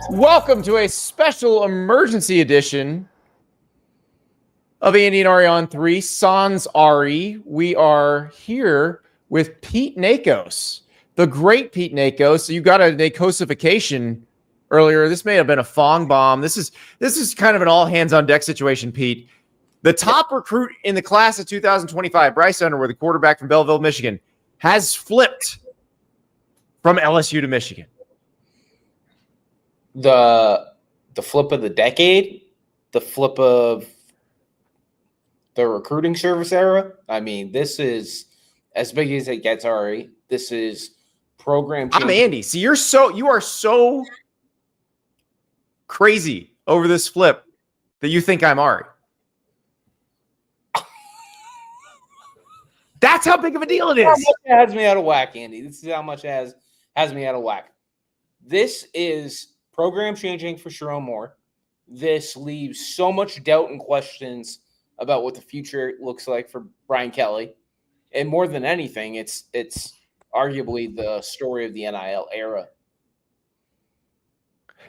Welcome to a special emergency edition of Andy and Ari on 3, Sans Ari. We are here with Pete Nakos, the great Pete Nakos. So you got a Nakosification earlier. This may have been a Fong bomb. This is kind of an all hands on deck situation, Pete. The top recruit in the class of 2025, Bryce Underwood, the quarterback from Belleville, Michigan, has flipped from LSU to Michigan. The flip of the decade, the flip of the recruiting service era. I mean, this is as big as it gets, Ari. This is program change. I'm Andy. See, you are so crazy over this flip that you think I'm Ari. That's how big of a deal it is. How much it has me out of whack, Andy. This is how much it has me out of whack. This is program changing for Sherrone Moore. This leaves so much doubt and questions about what the future looks like for Brian Kelly. And more than anything, it's arguably the story of the NIL era.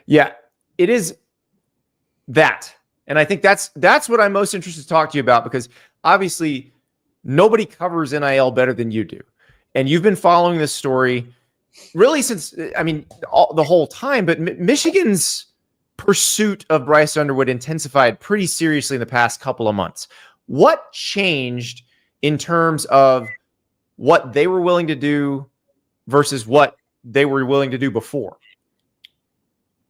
Yeah, it is that. And I think that's what I'm most interested to talk to you about, because obviously nobody covers NIL better than you do. And you've been following this story really since, I mean, the whole time. But Michigan's pursuit of Bryce Underwood intensified pretty seriously in the past couple of months. What changed in terms of what they were willing to do versus what they were willing to do before?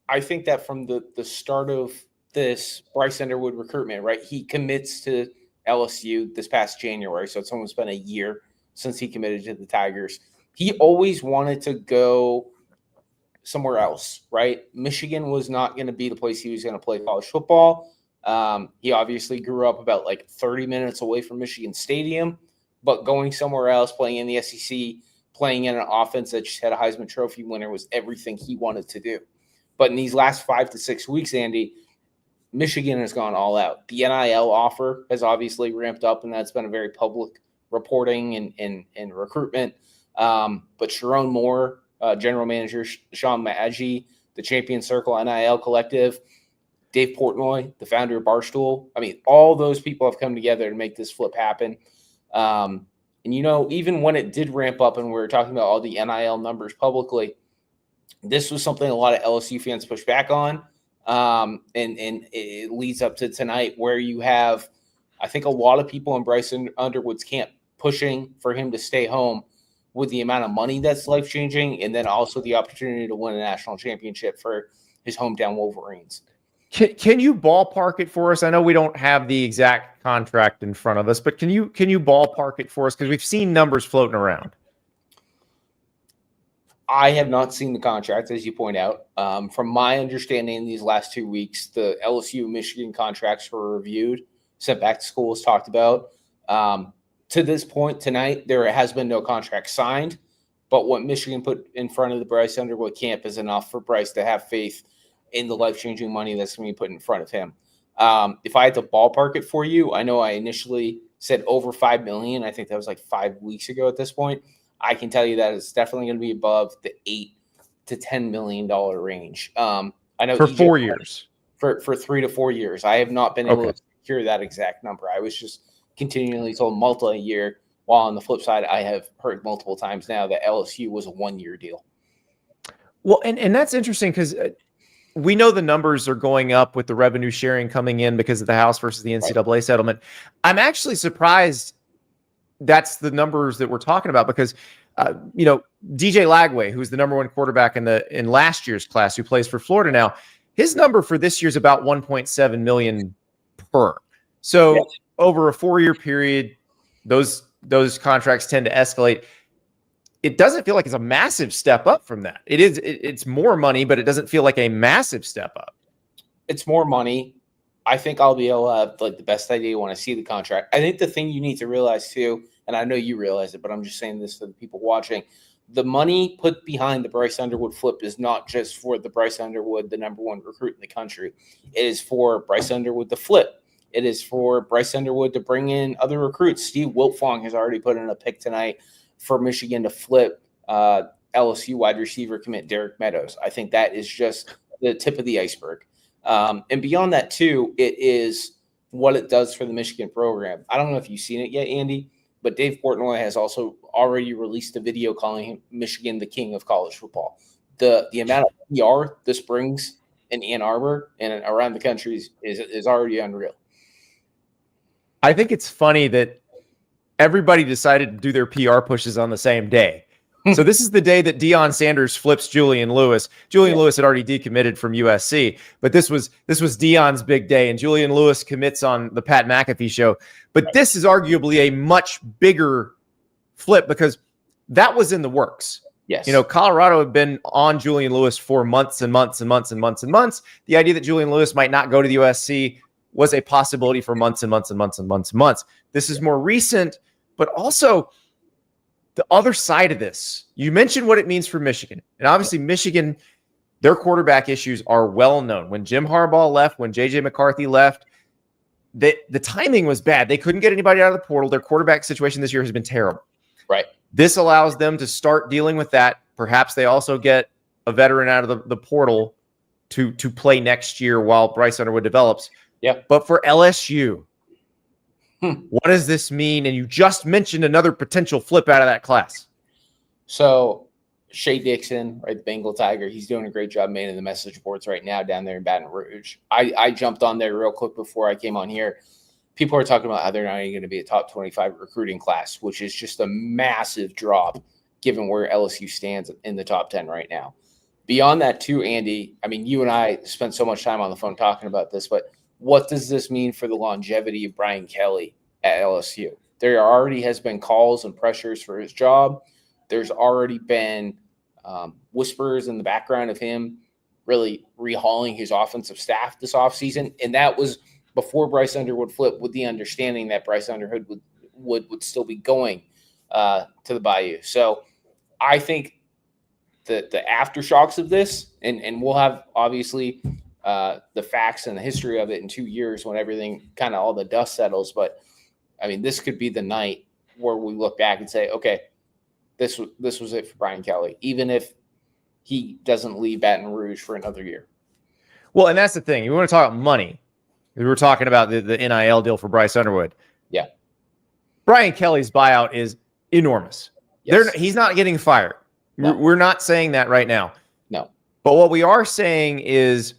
I think that from the start of this Bryce Underwood recruitment, right, he commits to LSU this past January. So it's almost been a year since he committed to the Tigers. He always wanted to go somewhere else, right? Michigan was not going to be the place he was going to play college football. He obviously grew up about like 30 minutes away from Michigan Stadium, but going somewhere else, playing in the SEC, playing in an offense that just had a Heisman Trophy winner was everything he wanted to do. But in these last 5 to 6 weeks, Andy, Michigan has gone all out. The NIL offer has obviously ramped up, and that's been a very public reporting and recruitment. But Sherrone Moore, General Manager Sean Maggi, the Champion Circle NIL Collective, Dave Portnoy, the founder of Barstool. I mean, all those people have come together to make this flip happen. And, you know, even when it did ramp up and we were talking about all the NIL numbers publicly, this was something a lot of LSU fans pushed back on. And it leads up to tonight where you have, I think, a lot of people in Bryce Underwood's camp pushing for him to stay home with the amount of money that's life-changing, and then also the opportunity to win a national championship for his hometown Wolverines. Can you ballpark it for us? I know we don't have the exact contract in front of us, but can you ballpark it for us? Because we've seen numbers floating around. I have not seen the contract, as you point out. From my understanding, these last 2 weeks, the LSU Michigan contracts were reviewed, sent back to school, as talked about. To this point tonight, there has been no contract signed, but what Michigan put in front of the Bryce Underwood camp is enough for Bryce to have faith in the life-changing money that's going to be put in front of him. If I had to ballpark it for you, I know I initially said over $5 million. I think that was like 5 weeks ago at this point. I can tell you that it's definitely going to be above the $8 to $10 million range. I know for 4 years. For 3 to 4 years. I have not been able to secure that exact number. I was just continually told multi-year, while on the flip side, I have heard multiple times now that LSU was a 1-year deal. Well, and that's interesting because we know the numbers are going up with the revenue sharing coming in because of the House versus the NCAA settlement. I'm actually surprised that's the numbers that we're talking about because, you know, DJ Lagway, who's the number one quarterback in last year's class, who plays for Florida now, his number for this year is about 1.7 million per. So over a 4-year period, those contracts tend to escalate. It doesn't feel like it's a massive step up from that. It's more money, but it doesn't feel like a massive step up. It's more money. I think I'll be able to have like the best idea when I see the contract. I think the thing you need to realize too, and I know you realize it, but I'm just saying this for the people watching, the money put behind the Bryce Underwood flip is not just for the Bryce Underwood, the number one recruit in the country. It is for Bryce Underwood to flip. It is for Bryce Underwood to bring in other recruits. Steve Wiltfong has already put in a pick tonight for Michigan to flip LSU wide receiver commit Derek Meadows. I think that is just the tip of the iceberg. And beyond that, too, it is what it does for the Michigan program. I don't know if you've seen it yet, Andy, but Dave Portnoy has also already released a video calling Michigan the king of college football. The amount of PR this brings in Ann Arbor and around the country is already unreal. I think it's funny that everybody decided to do their PR pushes on the same day. So this is the day that Deion Sanders flips Julian Lewis. Julian Lewis had already decommitted from USC, but this was Deion's big day, and Julian Lewis commits on the Pat McAfee show. But this is arguably a much bigger flip because that was in the works. Yes. You know, Colorado had been on Julian Lewis for months and months and months and months and months. The idea that Julian Lewis might not go to the USC was a possibility for months and months and months and months and months. This is more recent, but also the other side of this. You mentioned what it means for Michigan. And obviously Michigan, their quarterback issues are well known. When Jim Harbaugh left, when J.J. McCarthy left, the timing was bad. They couldn't get anybody out of the portal. Their quarterback situation this year has been terrible. Right. This allows them to start dealing with that. Perhaps they also get a veteran out of the portal to play next year while Bryce Underwood develops. Yeah. But for LSU, what does this mean? And you just mentioned another potential flip out of that class. So Shea Dixon, right, the Bengal Tiger, he's doing a great job manning the message boards right now down there in Baton Rouge. I jumped on there real quick before I came on here. People are talking about how they're not even going to be a top 25 recruiting class, which is just a massive drop given where LSU stands in the top 10 right now. Beyond that, too, Andy, I mean, you and I spent so much time on the phone talking about this, but what does this mean for the longevity of Brian Kelly at LSU? There already has been calls and pressures for his job. There's already been whispers in the background of him really rehauling his offensive staff this offseason. And that was before Bryce Underwood flipped, with the understanding that Bryce Underwood would still be going to the Bayou. So I think the aftershocks of this, and we'll have obviously the facts and the history of it in 2 years when everything kind of all the dust settles. But I mean, this could be the night where we look back and say, okay, this was it for Brian Kelly, even if he doesn't leave Baton Rouge for another year. Well, and that's the thing. You want to talk about money. We were talking about the NIL deal for Bryce Underwood. Yeah. Brian Kelly's buyout is enormous. Yes. He's not getting fired. No. We're not saying that right now. No. But what we are saying is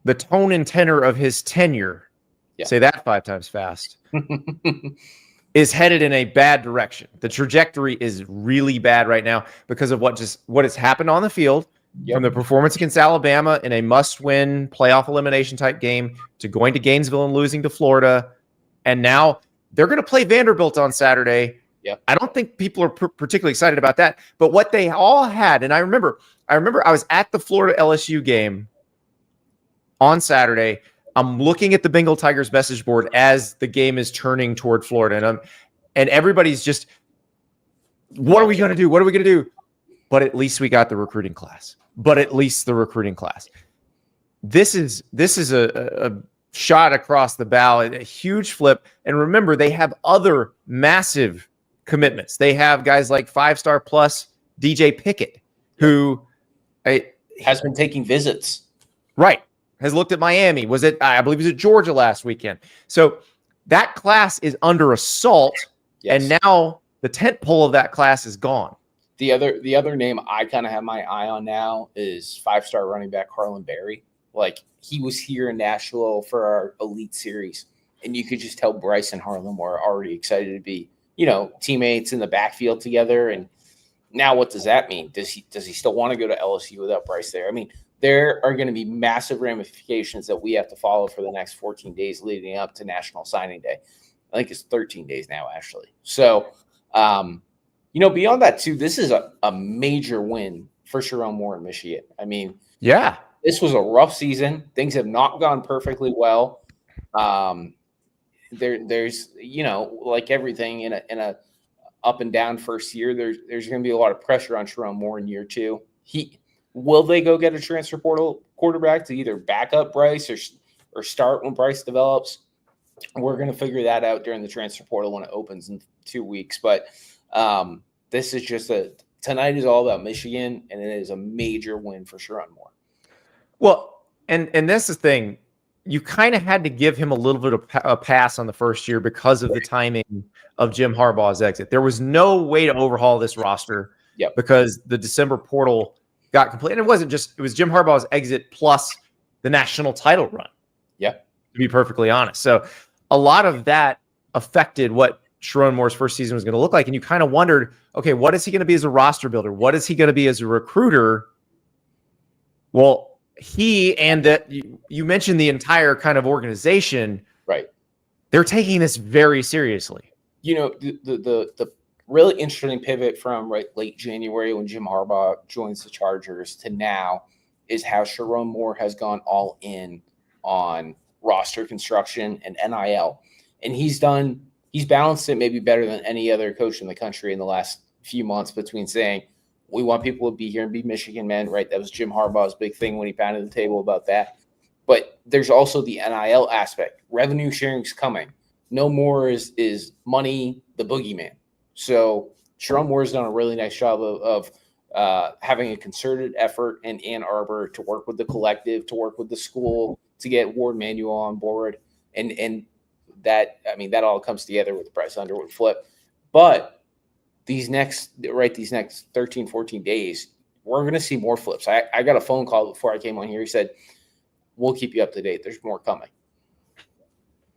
the tone and tenor of his tenure, say that 5 times fast, is headed in a bad direction. The trajectory is really bad right now because of what has happened on the field, from the performance against Alabama in a must-win playoff elimination type game to going to Gainesville and losing to Florida. And now they're going to play Vanderbilt on Saturday. Yep. I don't think people are particularly excited about that. But what they all had, and I remember I was at the Florida LSU game on Saturday. I'm looking at the Bengal Tigers message board as the game is turning toward Florida, and everybody's just, what are we going to do? What are we going to do? But at least we got the recruiting class. This is a shot across the bow, a huge flip. And remember, they have other massive commitments. They have guys like 5-star plus DJ Pickett, who has been taking visits. Right. Has looked at Miami. I believe it was at Georgia last weekend. So that class is under assault. Yes. And now the tentpole of that class is gone. The other name I kind of have my eye on now is 5-star running back Harlan Berry. Like, he was here in Nashville for our Elite Series, and you could just tell Bryce and Harlan were already excited to be, teammates in the backfield together. And now what does that mean? Does he still want to go to LSU without Bryce there? I mean, there are going to be massive ramifications that we have to follow for the next 14 days leading up to National Signing Day. I think it's 13 days now, actually. So, beyond that, too, this is a major win for Sherrone Moore in Michigan. I mean, yeah, this was a rough season. Things have not gone perfectly well. There's like everything in a up and down first year, there's going to be a lot of pressure on Sherrone Moore in year 2. Will they go get a transfer portal quarterback to either back up Bryce or start when Bryce develops? We're going to figure that out during the transfer portal when it opens in 2 weeks. But this is just tonight is all about Michigan, and it is a major win for Sherrone Moore. Well, and that's the thing. You kind of had to give him a little bit of a pass on the first year because of the timing of Jim Harbaugh's exit. There was no way to overhaul this roster because the December portal got complete. And it wasn't just, it was Jim Harbaugh's exit plus the national title run. Yeah. To be perfectly honest. So a lot of that affected what Sherrone Moore's first season was going to look like. And you kind of wondered, okay, what is he going to be as a roster builder? What is he going to be as a recruiter? Well, he and that you mentioned the entire kind of organization, right? They're taking this very seriously. You know, the really interesting pivot from late January when Jim Harbaugh joins the Chargers to now is how Sherrone Moore has gone all in on roster construction and NIL, and he's balanced it maybe better than any other coach in the country in the last few months between saying, we want people to be here and be Michigan men, right? That was Jim Harbaugh's big thing when he pounded the table about that. But there's also the NIL aspect. Revenue sharing's coming. No more is money the boogeyman. So Sherrone Moore's done a really nice job of having a concerted effort in Ann Arbor to work with the collective, to work with the school, to get Ward Manuel on board. And that, I mean, that all comes together with the Bryce Underwood flip. But these next 13, 14 days, we're going to see more flips. I got a phone call before I came on here. He said, we'll keep you up to date. There's more coming.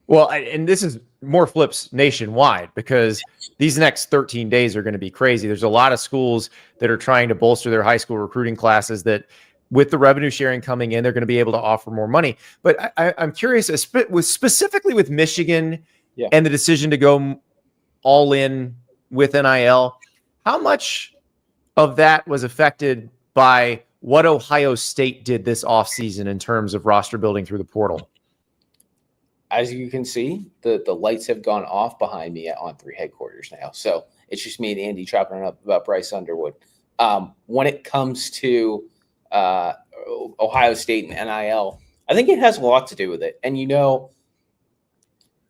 Well, and this is more flips nationwide because these next 13 days are going to be crazy. There's a lot of schools that are trying to bolster their high school recruiting classes that with the revenue sharing coming in, they're going to be able to offer more money. But I'm curious, specifically with Michigan and the decision to go all in with NIL, how much of that was affected by what Ohio State did this offseason in terms of roster building through the portal? As you can see, the lights have gone off behind me at On3 headquarters now. So it's just me and Andy chopping up about Bryce Underwood. When it comes to Ohio State and NIL, I think it has a lot to do with it. And, you know,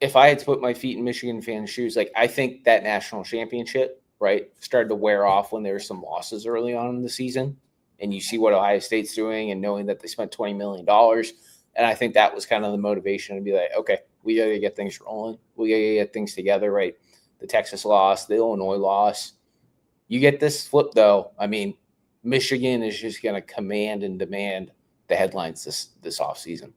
if I had to put my feet in Michigan fans' shoes, I think that national championship, right, started to wear off when there were some losses early on in the season. And you see what Ohio State's doing and knowing that they spent $20 million. And I think that was kind of the motivation to be like, okay, we got to get things rolling. We got to get things together, right? The Texas loss, the Illinois loss. You get this flip, though. I mean, Michigan is just going to command and demand the headlines this offseason.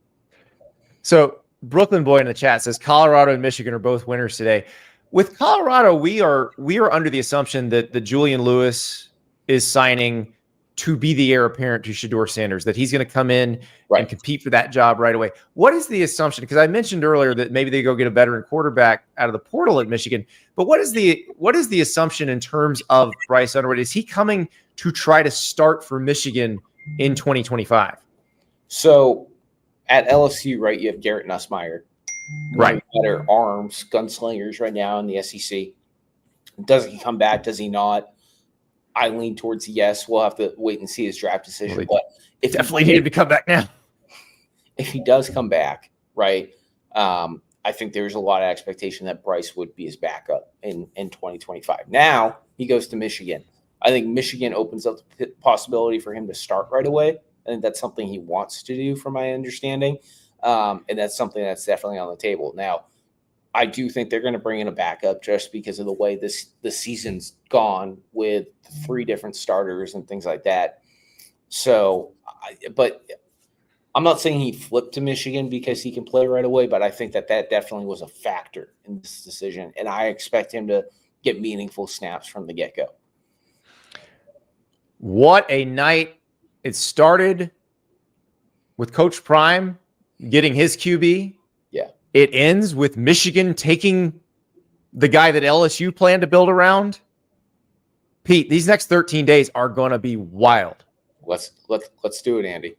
So Brooklyn Boy in the chat says Colorado and Michigan are both winners today. With Colorado, we are under the assumption that the Julian Lewis is signing to be the heir apparent to Shedeur Sanders, that he's going to come in and compete for that job right away. What is the assumption? Because I mentioned earlier that maybe they go get a veteran quarterback out of the portal at Michigan. But what is the assumption in terms of Bryce Underwood? Is he coming to try to start for Michigan in 2025? So at LSU, right, you have Garrett Nussmeier. Right. Better arms, gunslingers right now in the SEC. Does he come back? Does he not? I lean towards yes. We'll have to wait and see his draft decision. Well, but if definitely needed to come back now. If he does come back, right, I think there's a lot of expectation that Bryce would be his backup in 2025. Now he goes to Michigan. I think Michigan opens up the possibility for him to start right away. I think that's something he wants to do, from my understanding. And that's something that's definitely on the table. Now, I do think they're going to bring in a backup just because of the way the season's gone with 3 different starters and things like that. So, but I'm not saying he flipped to Michigan because he can play right away, but I think that definitely was a factor in this decision. And I expect him to get meaningful snaps from the get-go. What a night. It started with Coach Prime getting his QB. Yeah. It ends with Michigan taking the guy that LSU planned to build around. Pete, these next 13 days are going to be wild. Let's do it, Andy.